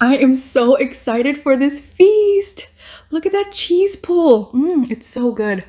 I am so excited for this feast. Look at that cheese pull. It's so good.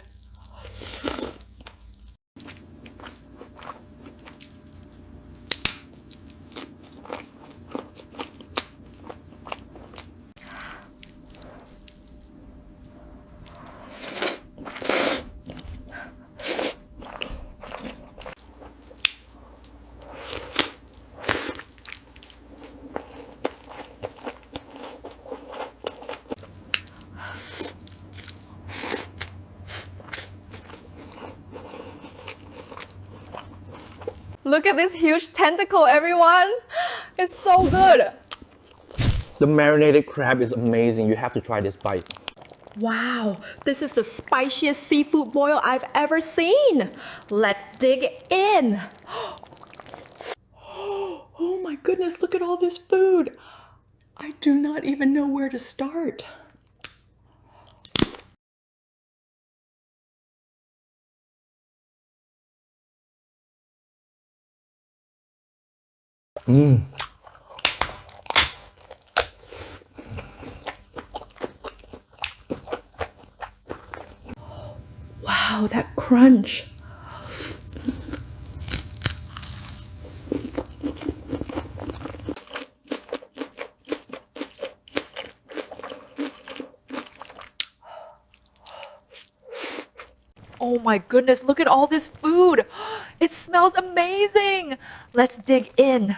Look at this huge tentacle, everyone. It's so good. The marinated crab is amazing. You have to try this bite. Wow, this is the spiciest seafood boil I've ever seen. Let's dig in. Oh my goodness, look at all this food. I do not even know where to start. Wow, that crunch. Oh my goodness, look at all this food. It smells amazing. Let's dig in.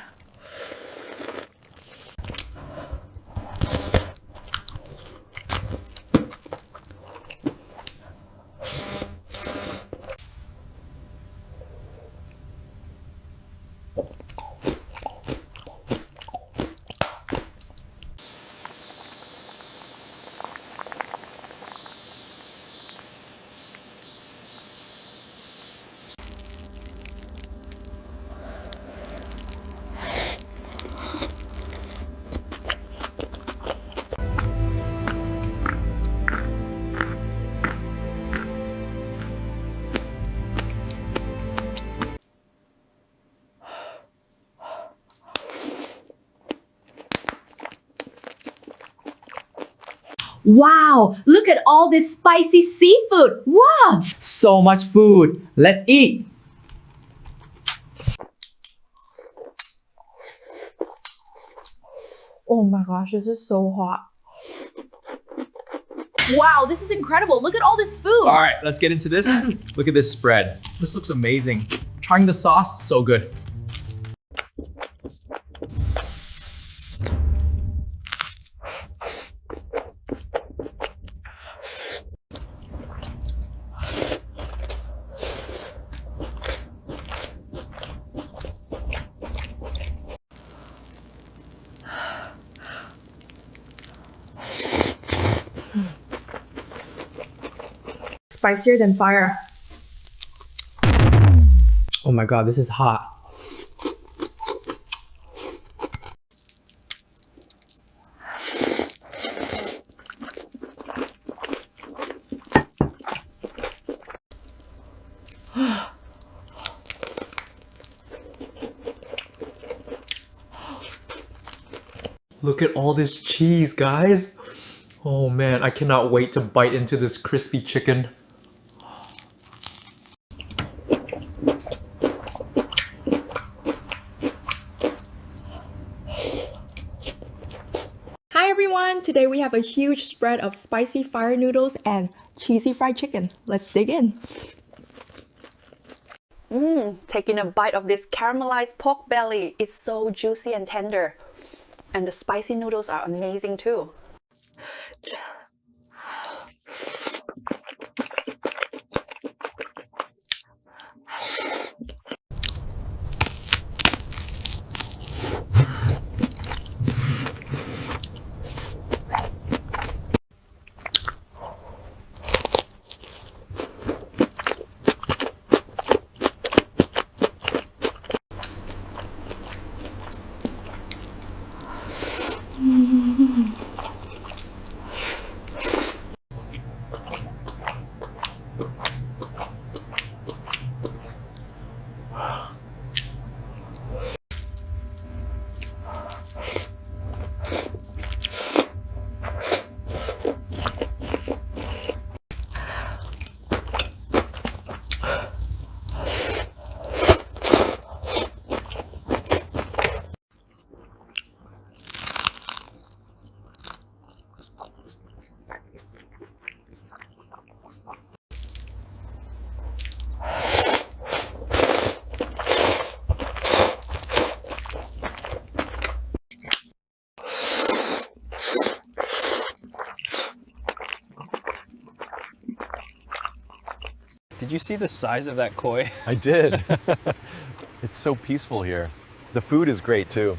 Wow, look at all this spicy seafood. Wow. So much food. Let's eat. Oh my gosh, this is so hot. Wow, this is incredible. Look at all this food. All right, let's get into this. Look at this spread. This looks amazing. Trying the sauce, so good. Spicier than fire. Oh my god, this is hot. Look at all this cheese, guys. Oh man, I cannot wait to bite into this crispy chicken. Hi everyone, today we have a huge spread of spicy fire noodles and cheesy fried chicken. Let's dig in. Taking a bite of this caramelized pork belly. It's so juicy and tender. And the spicy noodles are amazing too. Did you see the size of that koi? I did. It's so peaceful here. The food is great too.